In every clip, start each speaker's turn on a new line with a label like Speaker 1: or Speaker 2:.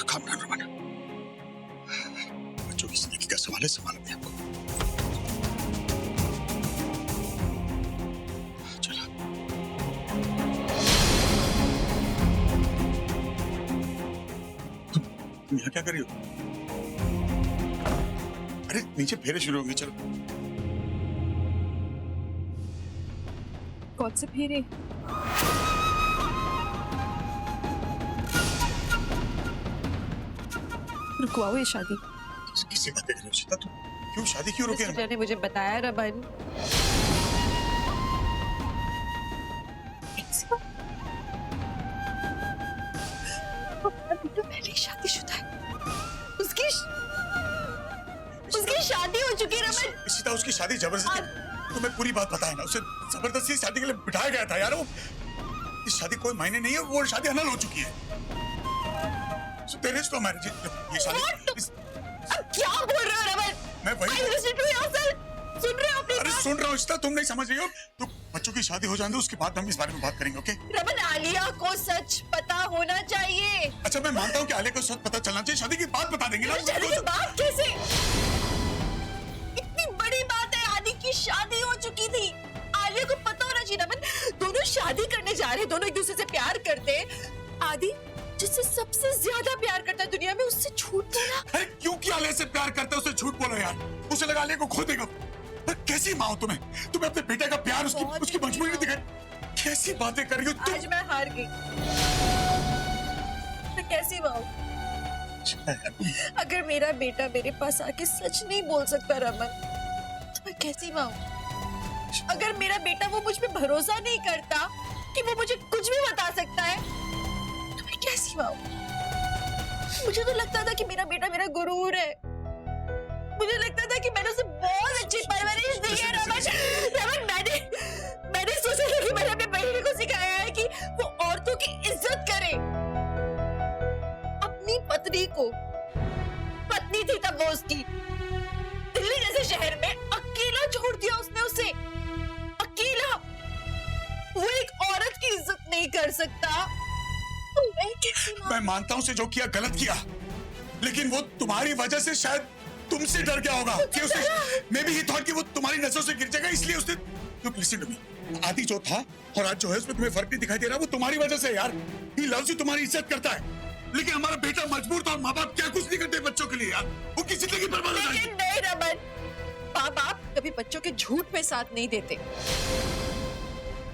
Speaker 1: Calm down Raman, बच्चों की जिंदगी का सवाल है, संभालो अपने आप को। चलो तुम यहाँ क्या कर रही हो? अरे नीचे फेरे शुरू होंगे, चलो।
Speaker 2: कौन से फेरे? रुकवाओ ये शादी।
Speaker 1: किसी बात कर रही हो सीता? तुम क्यों शादी क्यों रोके?
Speaker 2: ने मुझे बताया रमन। तो पहले शादीशुदा है। उसकी शादी हो चुकी है रमन।
Speaker 1: सीता उसकी शादी जबरदस्ती, तुम्हें पूरी बात पता है ना? उसे जबरदस्ती शादी के लिए बिठाया गया था यार। वो इस शादी कोई मायने नहीं है, वो शादी अनल हो चुकी है। तो मैरिज ये शादी
Speaker 2: अब क्या बोल रहे हो रमन?
Speaker 1: मैं वही
Speaker 2: सुन रहे हो अपनी
Speaker 1: अरे
Speaker 2: बात?
Speaker 1: सुन रहा हूँ सीता, तुम नहीं समझ रही हो। तो बच्चों की शादी हो जाने दो, उसके बाद हम इस बारे में बात करेंगे, ओके?
Speaker 2: रमन आलिया को सच पता होना चाहिए।
Speaker 1: अच्छा मैं मानता हूँ कि आलिया को सच पता चलना चाहिए, शादी की बात बता देंगे ना।
Speaker 2: शादी की बात कैसे? इतनी बड़ी बात है, आदि की शादी हो चुकी थी। आलिया को पता होना चाहिए रमन। दोनों शादी करने जा रहे, दोनों एक दूसरे से प्यार करते। आदि जिससे सबसे ज्यादा प्यार करता है दुनिया में, उससे झूठ बोला।
Speaker 1: अरे क्यों कि आलिया से प्यार करता है, उससे झूठ बोलो यार। उसे लगा आलिया को खो देगा। पर कैसी माँ हो तुम्हें अपने बेटे का प्यार उसकी मजबूरी नहीं दिखाई। कैसी बातें कर रही हो तुम?
Speaker 2: आज मैं हार गई। मैं कैसी माँ? अगर मेरा बेटा मेरे पास आके सच नहीं बोल सकता रमन, तो मैं कैसी माँ? अगर मेरा बेटा वो मुझ पे भरोसा नहीं करता कि वो मुझे कुछ भी बता सकता है, तो मैं कैसी माँ? मुझे तो लगता था कि मेरा बेटा मेरा गुरूर है। मुझे लगता था कि मैंने उसे बहुत अच्छी परवरिश दी है रमन। मैंने सोचा था कि मैंने अपने बहन को सिखाया है कि वो औरतों की इज्जत करे। अपनी पत्नी को, पत्नी थी तब वो उसकी, दिल्ली जैसे शहर में अकेला छोड़ दिया उसने उसे। अकेला। वो एक औरत की इज्जत नहीं कर सकता। तो मैं कैसी माँ?
Speaker 1: मैं मानता हूँ उसे जो किया गलत किया, लेकिन वो तुम्हारी वजह से शायद तुमसे डर गया होगा कि उसे मैं भी ये थॉट कि वो तुम्हारी नजरों से गिर जाएगा, इसलिए उसने लिसन टू मी। आदि जो था और आज जो है उसमें तुम्हें फर्क नहीं दिखाई दे रहा, वो तुम्हारी वजह से यार। ही लव्स यू, तुम्हारी इज्जत करता है, लेकिन हमारा बेटा मजबूर था और माँ बाप क्या कुछ नहीं करते बच्चों के लिए यार। वो किसी जिंदगी बर्बाद हो जाएगी।
Speaker 2: नहीं रमन, माँ बाप कभी बच्चों के झूठ पे साथ नहीं देते,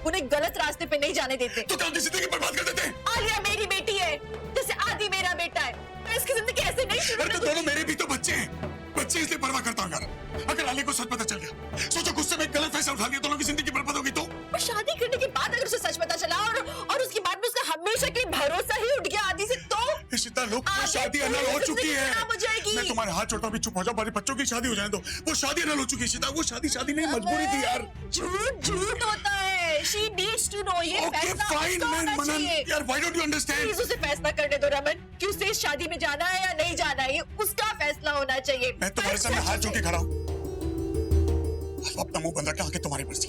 Speaker 2: उन्हें गलत रास्ते पे नहीं जाने देते।
Speaker 1: तो क्या उनकी जिंदगी बर्बाद कर देते?
Speaker 2: आलिया मेरी बेटी है, जैसे आदि मेरा बेटा है। मैं इसकी जिंदगी ऐसे नहीं शुरू
Speaker 1: तो दोनों मेरे भी तो बच्चे हैं, बच्चे इसलिए परवाह करता हूँ यार। अगर आलिया को सच पता चल गया, सोचो गुस्से में गलत फैसला उठा लिया, दोनों की जिंदगी बर्बाद होगी तो?
Speaker 2: और शादी करने के बाद अगर उसे सच पता चला और उसके बाद में उसका हमेशा के लिए भरोसा ही उठ गया आदि से, तो
Speaker 1: इशिता लोग वो शादी अनल हो चुकी है।
Speaker 2: खराब हो जाएगी।
Speaker 1: मैं तुम्हारे हाथ छोड़ता हूँ, चुप हो जाओ, हमारे बच्चों की शादी हो जाने दो। वो शादी अनल हो चुकी है इशिता, वो शादी नहीं, मजबूरी थी यार।
Speaker 2: झूठ होता है। She needs to know, ये
Speaker 1: Okay,
Speaker 2: फैसला
Speaker 1: fine,
Speaker 2: उसका होना
Speaker 1: मनन,
Speaker 2: चाहिए।
Speaker 1: यार why don't you understand?
Speaker 2: Please उसे फैसला करने दो रमन कि उसे इस शादी में जाना है या नहीं जाना है, ये उसका फैसला होना चाहिए।
Speaker 1: मैं तुम्हारे सामने हाथ जोड़ के खड़ा हूँ, अपना मुंह बंद रखना, आगे तुम्हारी मर्जी।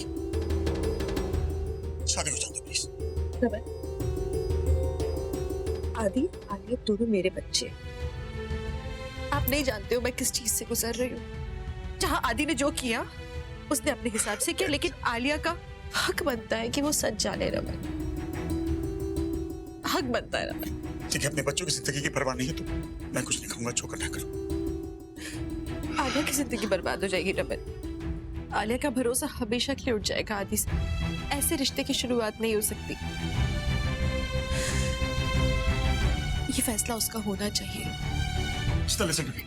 Speaker 1: शादी हो जाने दो प्लीज।
Speaker 2: रमन, आदि आलिया दोनों मेरे बच्चे। आप नहीं जानते हो मैं किस चीज से गुजर रही हूँ। जहाँ आदि ने जो किया उसने अपने हिसाब से किया, लेकिन आलिया का हक बनता है कि वो सच जाने रमन। हक बनता है रमन।
Speaker 1: ठीक है, अपने बच्चों की जिंदगी की परवाह नहीं है तो मैं कुछ नहीं कहूंगा, जो करना करो।
Speaker 2: आलिया की जिंदगी बर्बाद हो जाएगी रमन। आलिया का भरोसा हमेशा के लिए उठ जाएगा आदि से। ऐसे रिश्ते की शुरुआत नहीं हो सकती। ये फैसला उसका होना चाहिए।
Speaker 1: लिसन टू मी,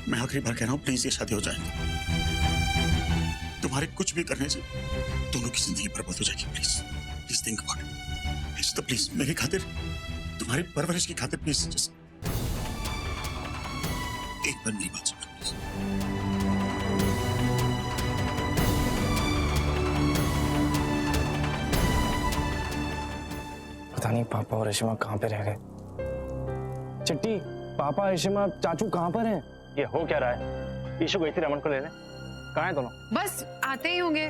Speaker 1: मैं आखिरी बार कह रहा हूँ, प्लीज ये शादी हो जाए। तुम्हारे कुछ भी करने से दोनों की जिंदगी बर्बाद हो जाएगी। Please think about it. Please मेरी खातिर, तुम्हारी परवरिश की खातिर प्लीज एक बार मेरी बात सुनो प्लीज।
Speaker 3: पता नहीं पापा और रेशमा कहाँ पे रह गए। चिट्टी, पापा रेशमा चाचू कहाँ पर हैं? ये हो क्या रहा है? ईशु गई थी रमन को लेने, कहाँ है दोनों?
Speaker 4: बस आते ही होंगे।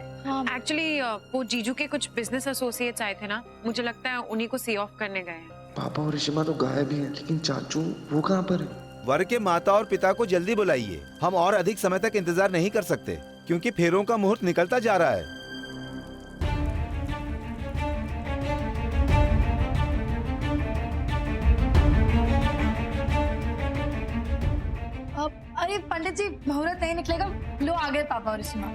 Speaker 4: एक्चुअली वो जीजू के कुछ बिजनेस एसोसिएट्स आए थे ना, मुझे लगता है उन्हीं को सी ऑफ करने गए हैं। पापा और ऋषिमा तो गायब ही हैं, लेकिन चाचू वो कहाँ पर है?
Speaker 5: वर के माता और पिता को जल्दी बुलाइए। हम और अधिक समय तक इंतजार नहीं कर सकते, क्योंकि फेरों का मुहूर्त निकलता जा रहा है।
Speaker 6: अरे पंडित जी, मुहूर्त नहीं निकलेगा। लो आ गए पापा और ऋषिमा।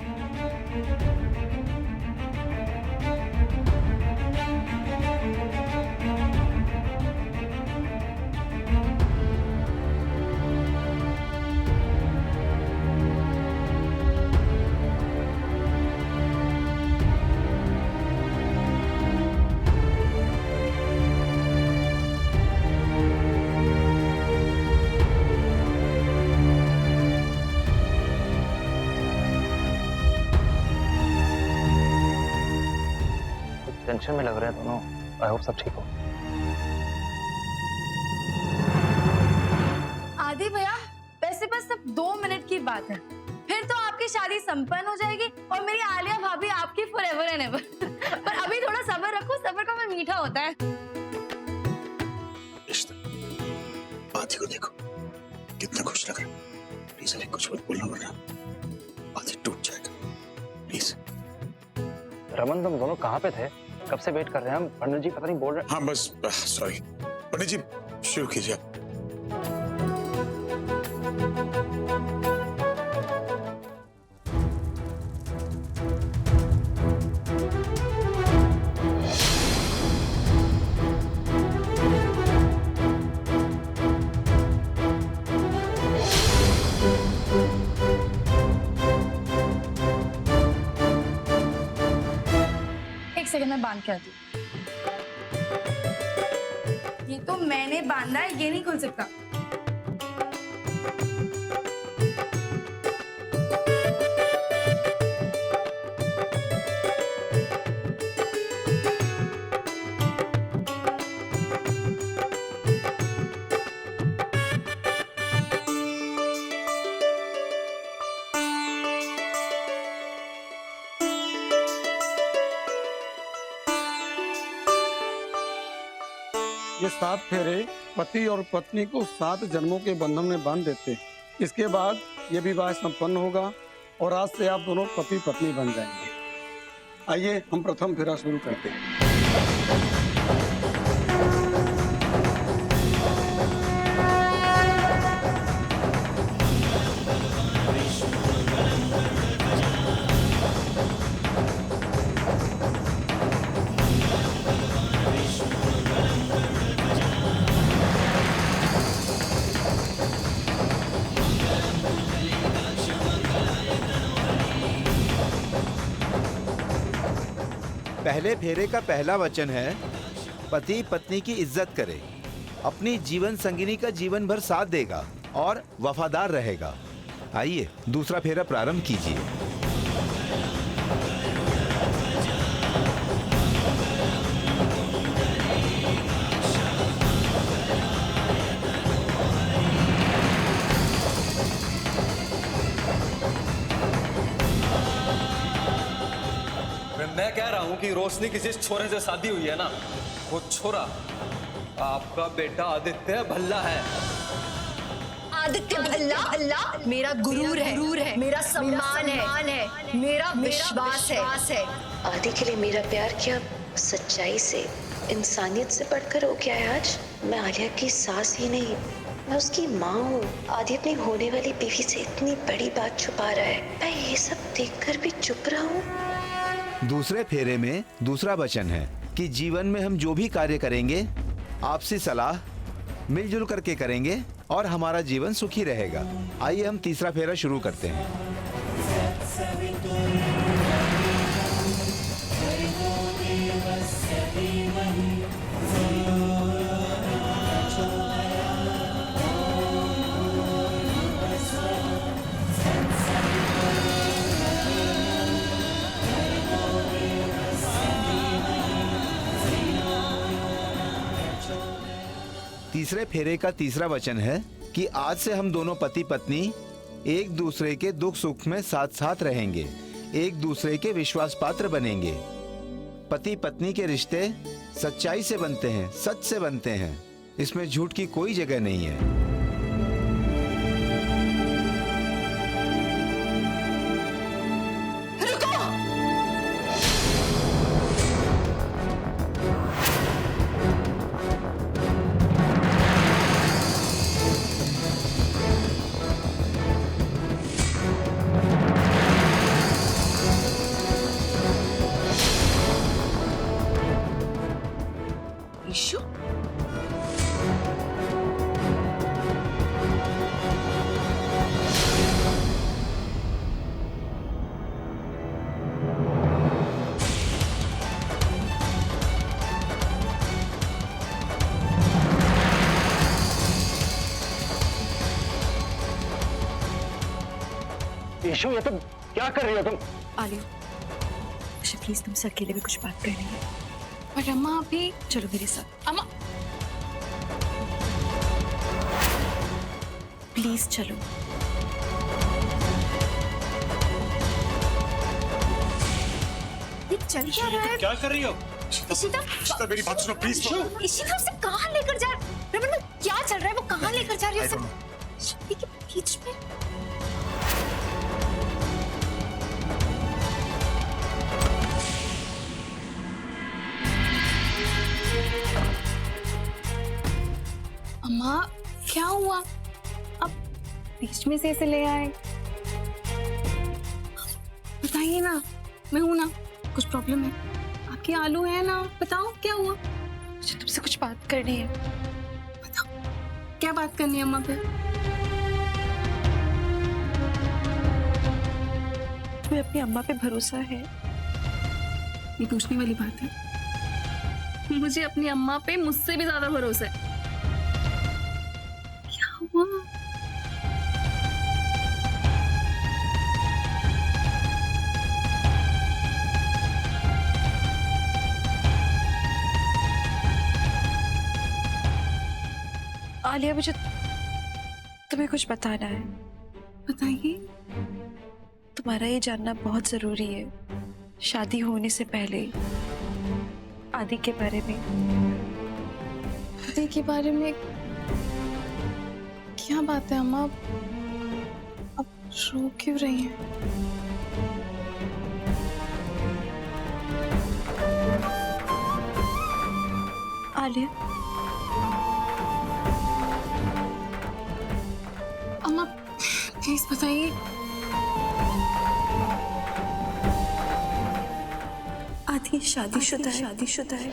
Speaker 3: टेंशन में लग रहे हैं दोनों। आई होप सब ठीक हो।
Speaker 6: आदि भैया, वैसे बस सिर्फ 2 मिनट की बात है, फिर तो आपकी शादी संपन्न हो जाएगी और मेरी आलिया भाभी आपकी फॉरएवर एंड एवर। पर अभी थोड़ा सब्र रखो, सब्र का फल मीठा होता है।
Speaker 1: आदि को देखो कितना खुश लग रहा है। प्लीज अरे कुछ मत बोलना वरना आदि टूट जाएगा। प्लीज।
Speaker 3: रमन, तुम दोनों कहाँ पे थे? कब से वेट कर रहे हैं हम। पंडित जी पता नहीं बोल रहे।
Speaker 1: हाँ बस सॉरी पंडित जी, शुरू कीजिए आप।
Speaker 6: एक सेकंड में बांध के आती हूँ। ये तो मैंने बांधा है, ये नहीं खुल सकता।
Speaker 7: ये 7 फेरे पति और पत्नी को 7 जन्मों के बंधन में बांध देते हैं। इसके बाद ये विवाह संपन्न होगा और आज से आप दोनों पति पत्नी बन जाएंगे। आइए हम प्रथम फेरा शुरू करते हैं।
Speaker 5: पहले फेरे का पहला वचन है, पति पत्नी की इज्जत करे, अपनी जीवन संगिनी का जीवन भर साथ देगा और वफादार रहेगा। आइए दूसरा फेरा प्रारंभ कीजिए।
Speaker 8: मैं कह रहा हूँ कि रोशनी की जिस छोरे से शादी हुई है ना, वो छोरा आपका बेटा आदित्य भल्ला है।
Speaker 2: आदित्य भल्ला मेरा गुरूर है, मेरा सम्मान है, मेरा विश्वास है।
Speaker 9: आदि के लिए मेरा प्यार क्या सच्चाई से, इंसानियत से बढ़कर हो गया है आज? मैं आलिया की सास ही नहीं, मैं उसकी माँ हूँ। आदि अपनी होने वाली बीवी से इतनी बड़ी बात छुपा रहा है, मैं ये सब देखकर भी चुप रहा हूँ।
Speaker 5: दूसरे फेरे में दूसरा वचन है कि जीवन में हम जो भी कार्य करेंगे, आपसी सलाह मिलजुल करके करेंगे और हमारा जीवन सुखी रहेगा। आइए हम तीसरा फेरा शुरू करते हैं। तीसरे फेरे का तीसरा वचन है कि आज से हम दोनों पति पत्नी एक दूसरे के दुख सुख में साथ साथ रहेंगे, एक दूसरे के विश्वास पात्र बनेंगे। पति पत्नी के रिश्ते सच्चाई से बनते हैं, सच से बनते हैं। इसमें झूठ की कोई जगह नहीं है।
Speaker 2: ईशु,
Speaker 3: ईशु ये तुम क्या कर रही हो तुम?
Speaker 2: आलिया, मुझे प्लीज तुमसे अकेले में कुछ बात करनी है।
Speaker 6: पर अम्मा अभी
Speaker 2: चलो मेरे साथ,
Speaker 6: अम्मा
Speaker 2: प्लीज चलो।
Speaker 6: ये चल क्या रहा है?
Speaker 8: क्या कर रही हो?
Speaker 6: इशिता
Speaker 1: इशिता, मेरी बात सुनो प्लीज।
Speaker 6: इशिता उसे कहाँ लेकर जा रमन, क्या चल रहा है? वो कहाँ लेकर जा रही है उसे? शादी के बीच में अम्मा क्या हुआ? अब बीच में से ऐसे ले आए? बताइए ना, मैं हूं ना। कुछ प्रॉब्लम है? आपके आलू है ना, बताओ क्या हुआ?
Speaker 2: मुझे तुमसे कुछ बात करनी है।
Speaker 6: बताओ क्या बात करनी है अम्मा? फिर
Speaker 2: तुम्हें अपनी अम्मा पे भरोसा है?
Speaker 6: ये पूछने वाली बात है? मुझे अपनी अम्मा पे मुझसे भी ज्यादा भरोसा है। क्या हुआ?
Speaker 2: आलिया, मुझे तुम्हें कुछ बताना है।
Speaker 6: बताइए।
Speaker 2: तुम्हारा ये जानना बहुत जरूरी है, शादी होने से पहले आदि के बारे में।
Speaker 6: आदि के बारे में क्या बात है अम्मा? अब रो क्यों रही हैं?
Speaker 2: आलिया,
Speaker 6: अम्मा प्लीज बताइए।
Speaker 2: आदि शादीशुदा है। शादीशुदा है।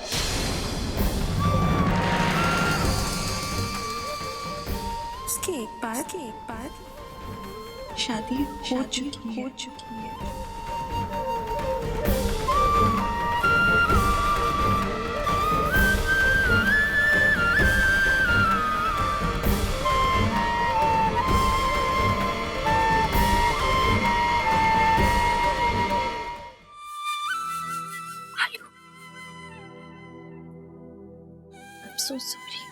Speaker 2: उसकी एक बार शादी हो चुकी है। So sorry.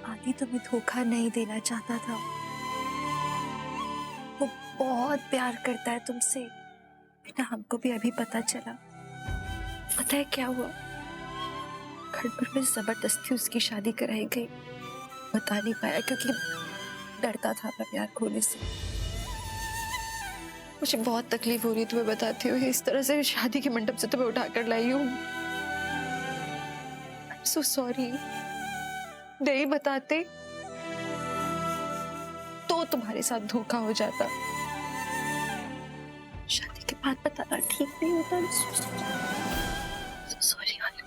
Speaker 2: आदि तुम्हें धोखा नहीं देना चाहता था। वो बहुत प्यार करता है तुमसे। बेटा, हमको भी अभी पता चला। पता है क्या हुआ? खड़पुर में जबरदस्ती उसकी शादी कराई गई। बता नहीं पाया क्योंकि डरता था अपना प्यार खोने से। मुझे बहुत तकलीफ हो रही है तुम्हें बताते हुए। इस तरह से शादी के मंडप से तुम्हें उठाकर लाई हूँ। I'm so sorry। नहीं बताते तो तुम्हारे साथ धोखा हो जाता। शादी के बाद बताना ठीक नहीं होता। So sorry आलू,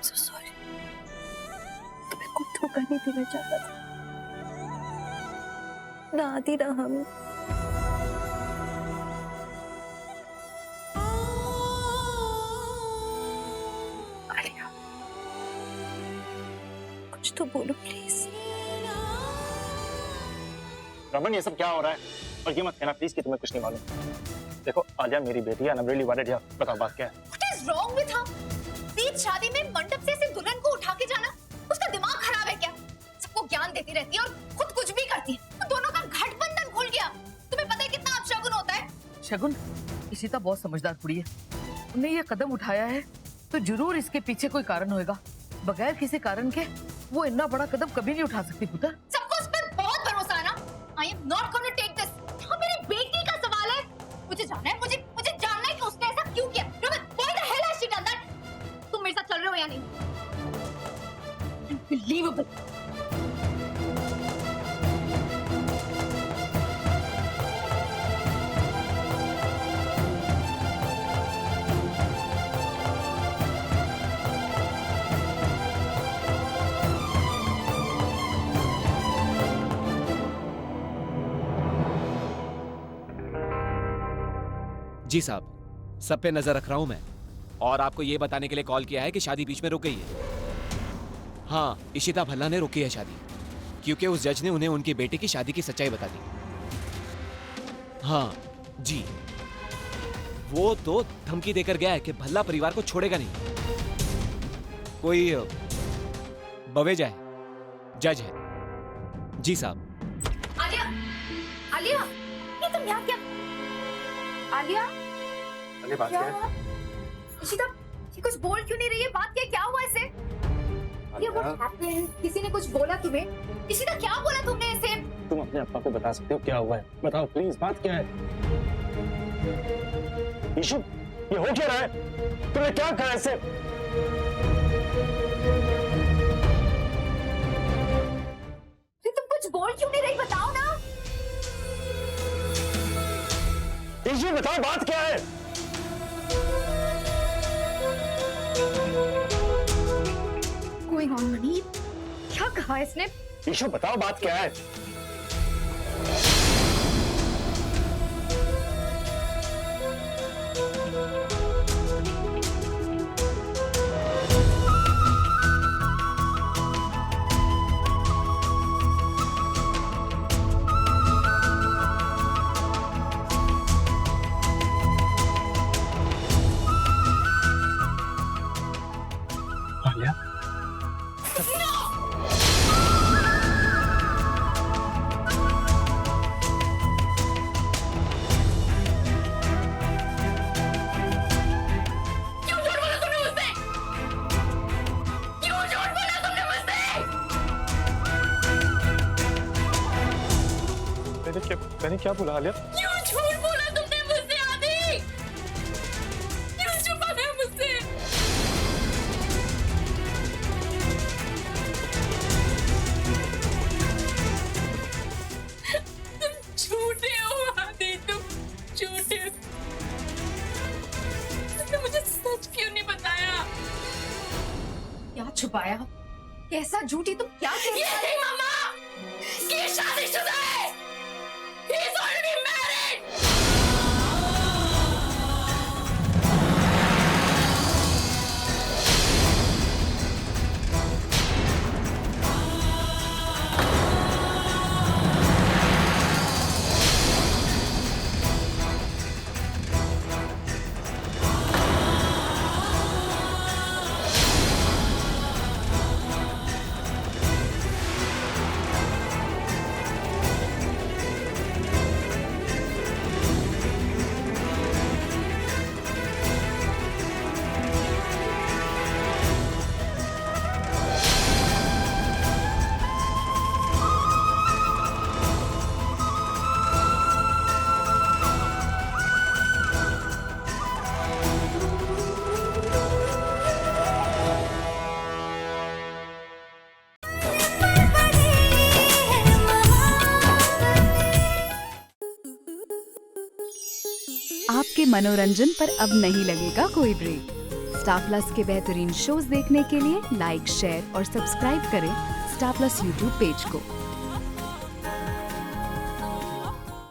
Speaker 2: so sorry। तुम्हें कोई धोखा नहीं देना चाहता था, ना आदि ना हम। कुछ तो बोलो प्लीज।
Speaker 3: रमन, ये सब क्या हो रहा है? और ये मत कहना प्लीज कि तुम्हें कुछ नहीं मालूम। देखो आलिया मेरी बेटी है, I am really worried here. बताओ बात क्या है?
Speaker 6: What is wrong with her? बीच शादी में मंडप से ऐसे दुल्हन को उठा के जाना, उसका दिमाग खराब है क्या? सबको ज्ञान देती रहती है और खुद कुछ भी करती है। तो दोनों का गठबंधन खुल गया। तुम्हें पता है कितना अपशगुन होता है?
Speaker 10: शगुन? इशिता बहुत समझदार कुड़ी है, उन्हें ये कदम उठाया है तो जरूर इसके पीछे कोई कारण होएगा। बगैर किसी कारण के वो इतना बड़ा कदम कभी नहीं उठा सकती पुत्र।
Speaker 6: सबको उस पर बहुत भरोसा है ना। I am not gonna take this. यहाँ मेरी बेटी का सवाल है, मुझे जानना है, मुझे जानना है कि उसने ऐसा क्यों किया। Why the hell has she done that? तुम मेरे साथ चल रहे हो या नहीं? Unbelievable.
Speaker 11: जी साहब, सब पे नजर रख रहा हूं मैं, और आपको ये बताने के लिए कॉल किया है कि शादी बीच में रुक गई है। हाँ, इशिता भल्ला ने रोकी है शादी, क्योंकि उस जज ने उन्हें उनकी बेटी की शादी की सच्चाई बता दी। हाँ जी, वो तो धमकी देकर गया है कि भल्ला परिवार को छोड़ेगा नहीं। कोई बवेजा है, जज है। जी साहब।
Speaker 6: आलिया, आलिया, ये तुम यहाँ क्या? आलिया,
Speaker 3: बात क्या है?
Speaker 6: इशिता, ये कुछ बोल क्यों नहीं रही है? बात क्या हुआ इसे? ये what happened? किसी ने कुछ बोला तुम्हें? इशिता, क्या बोला तुमने इसे?
Speaker 3: तुम अपने अप्पा को बता सकते हो क्या हुआ है? बताओ प्लीज, बात क्या है? ईशु, ये हो क्या रहा है? तुमने क्या कहा इसे?
Speaker 6: तुम कुछ बोल क्यों नहीं रही? बताओ ना।
Speaker 3: ईशु, बताओ बात क्या है?
Speaker 6: Going on, money? क्या कहा इसने?
Speaker 3: ईशु, बताओ बात क्या है? मैंने क्या बोला आलिया?
Speaker 6: क्यों झूठ बोला तुमने मुझसे आदि? क्यों छुपाया मुझसे? तुम झूठे हो आदि, तुम झूठे। तुमने मुझे सच क्यों नहीं बताया? क्या छुपाया? कैसा झूठी तुम क्या कह रही हो? ये नहीं मामा, ये शादीशुदा है। He's already married!
Speaker 12: आपके मनोरंजन पर अब नहीं लगेगा कोई ब्रेक। स्टार प्लस के बेहतरीन शोज देखने के लिए लाइक, शेयर और सब्सक्राइब करें स्टार प्लस यूट्यूब पेज को।